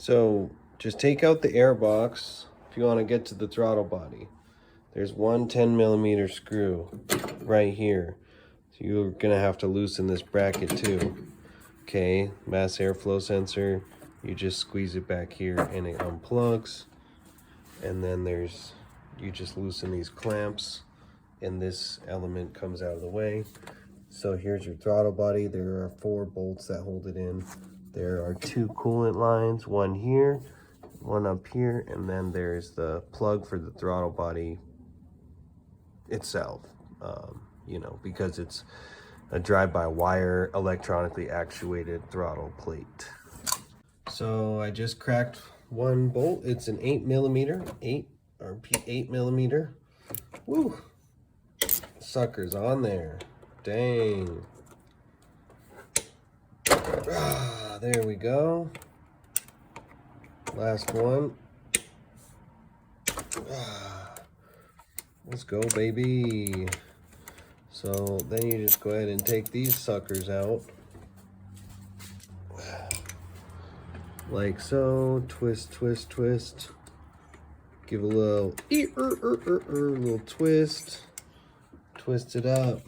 So just take out the air box if you want to get to the throttle body. There's one 10mm screw right here. So you're gonna have to loosen this bracket too. Okay, mass airflow sensor. You just squeeze it back here and it unplugs. And then you just loosen these clamps and this element comes out of the way. So here's your throttle body. There are 4 bolts that hold it in. There are 2 coolant lines, one here, one up here, and then there's the plug for the throttle body itself. You know, because it's a drive-by-wire electronically actuated throttle plate. So I just cracked one bolt. It's an 8mm. Woo! Sucker's on there. Dang. Ah, there we go. Last one. Ah, let's go, baby. So then you just go ahead and take these suckers out. Like so. Twist, twist, twist. Give a little little twist. Twist it up.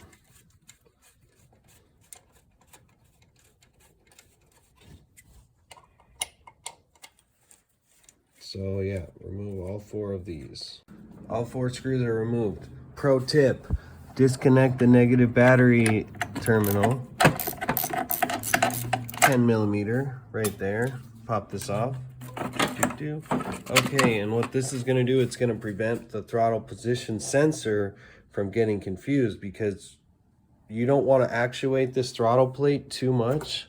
So yeah, remove all 4 of these. All 4 screws are removed. Pro tip, disconnect the negative battery terminal. 10mm right there. Pop this off. Okay, and what this is gonna do, it's gonna prevent the throttle position sensor from getting confused, because you don't wanna actuate this throttle plate too much.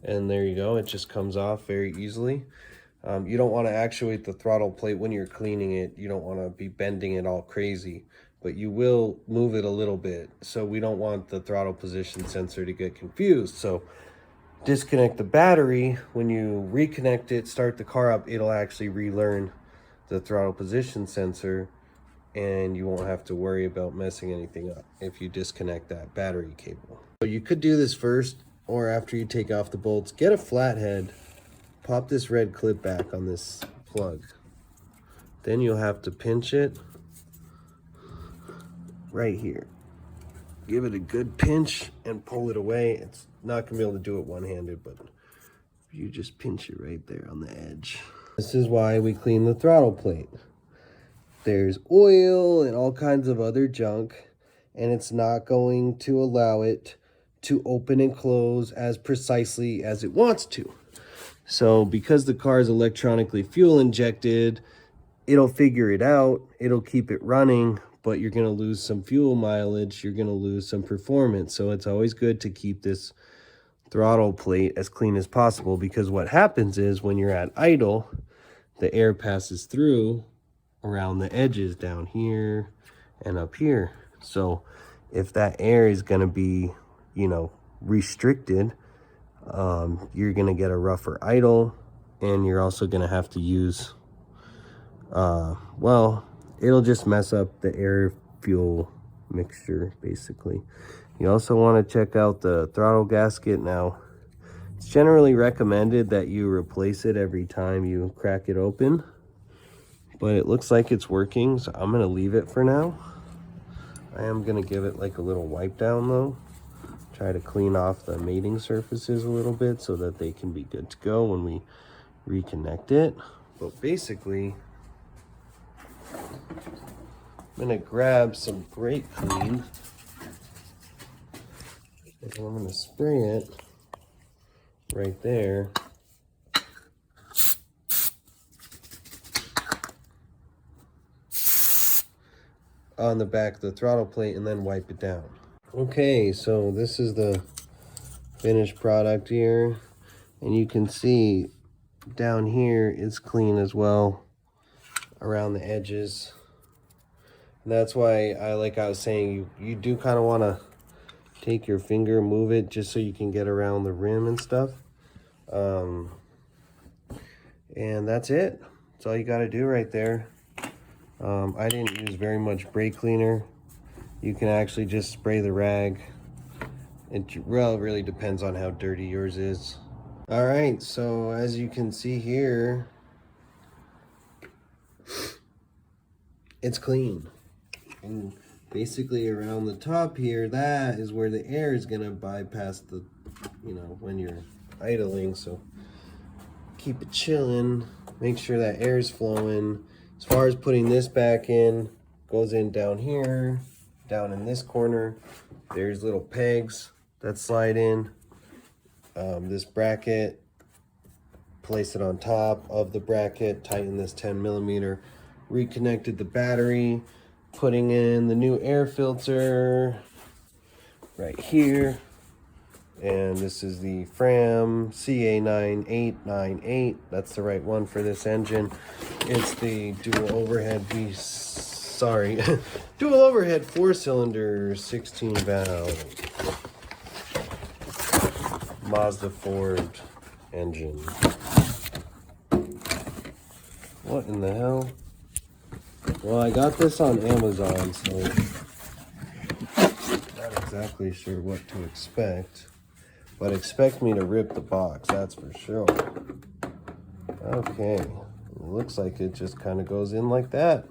And there you go, it just comes off very easily. You don't want to actuate the throttle plate when you're cleaning it. You don't want to be bending it all crazy, but you will move it a little bit. So we don't want the throttle position sensor to get confused. So disconnect the battery. When you reconnect it, start the car up, it'll actually relearn the throttle position sensor, and you won't have to worry about messing anything up if you disconnect that battery cable. So you could do this first, or after you take off the bolts. Get a flathead. Pop this red clip back on this plug. Then you'll have to pinch it right here. Give it a good pinch and pull it away. It's not gonna be able to do it one-handed, but you just pinch it right there on the edge. This is why we clean the throttle plate. There's oil and all kinds of other junk, and it's not going to allow it to open and close as precisely as it wants to. So because the car is electronically fuel injected, it'll figure it out, it'll keep it running, but you're gonna lose some fuel mileage, you're gonna lose some performance. So it's always good to keep this throttle plate as clean as possible, because what happens is when you're at idle, the air passes through around the edges down here and up here. So if that air is gonna be, you know, restricted, you're gonna get a rougher idle, and you're also gonna have to use well, it'll just mess up the air fuel mixture basically. You also want to check out the throttle gasket. Now it's generally recommended that you replace it every time you crack it open, but it looks like it's working, so I'm gonna leave it for now. I am gonna give it like a little wipe down though. Try to clean off the mating surfaces a little bit so that they can be good to go when we reconnect it. But basically, I'm gonna grab some brake clean and I'm gonna spray it right there. On the back of the throttle plate, and then wipe it down. Okay, so this is the finished product here, and you can see down here it's clean as well around the edges. And that's why I was saying, you do kind of want to take your finger, move it just so you can get around the rim and stuff. And that's it. That's all you got to do right there. I didn't use very much brake cleaner. You can actually just spray the rag. It really depends on how dirty yours is. All right, so as you can see here, it's clean. And basically around the top here, that is where the air is gonna bypass the, when you're idling. So keep it chilling, make sure that air is flowing. As far as putting this back in, goes in down here, down in this corner. There's little pegs that slide in. This bracket, place it on top of the bracket, tighten this 10mm, reconnected the battery, putting in the new air filter right here. And this is the Fram CA9898. That's the right one for this engine. It's the dual overhead dual overhead 4-cylinder 16 valve Mazda Ford engine. What in the hell? Well, I got this on Amazon, so not exactly sure what to expect. But expect me to rip the box, that's for sure. Okay, it looks like it just kind of goes in like that.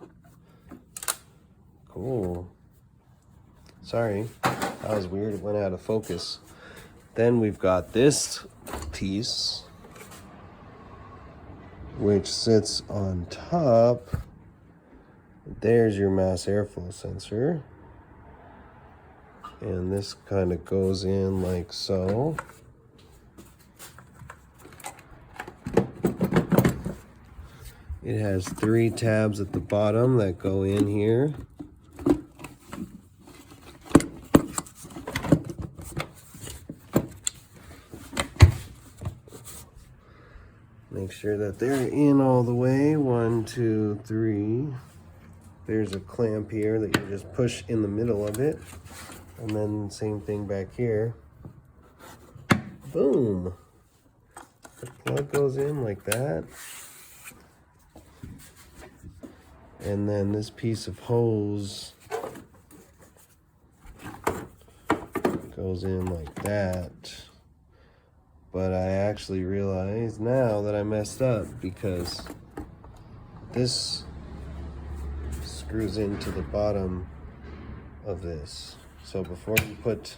Cool. Sorry, that was weird, it went out of focus. Then we've got this piece, which sits on top. There's your mass airflow sensor. And this kind of goes in like so. It has 3 tabs at the bottom that go in here. Make sure that they're in all the way. 1, 2, 3. There's a clamp here that you just push in the middle of it. And then same thing back here. Boom. The plug goes in like that. And then this piece of hose goes in like that. But I actually realize now that I messed up because this screws into the bottom of this. So before we put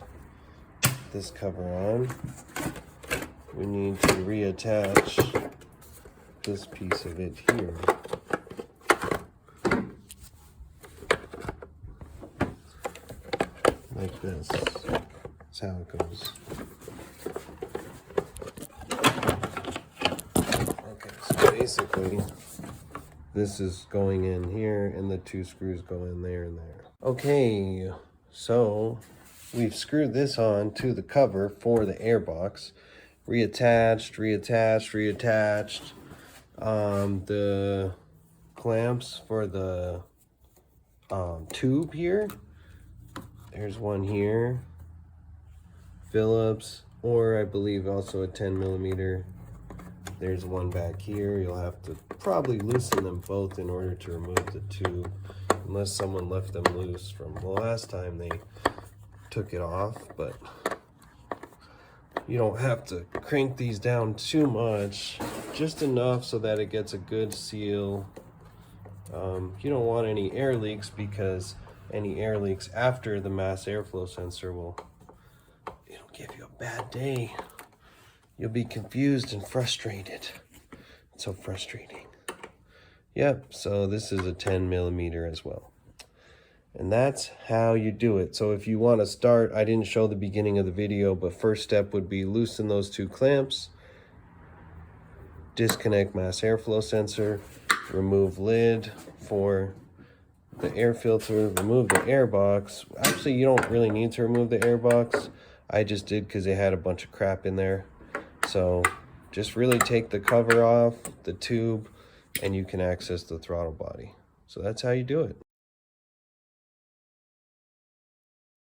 this cover on, we need to reattach this piece of it here. Like this. That's how it goes. Okay, so basically, this is going in here and the 2 screws go in there and there. Okay. So we've screwed this on to the cover for the airbox, reattached. The clamps for the tube here. There's one here, Phillips, or I believe also a 10mm. There's one back here. You'll have to probably loosen them both in order to remove the tube. Unless someone left them loose from the last time they took it off, but you don't have to crank these down too much, just enough so that it gets a good seal. You don't want any air leaks because any air leaks after the mass airflow sensor it'll give you a bad day. You'll be confused and frustrated. It's so frustrating. Yep, so this is a 10mm as well. And that's how you do it. So if you want to start, I didn't show the beginning of the video, but first step would be loosen those 2 clamps, disconnect mass airflow sensor, remove lid for the air filter, remove the air box. Actually, you don't really need to remove the air box. I just did because it had a bunch of crap in there. So just really take the cover off, the tube, and you can access the throttle body. So that's how you do it.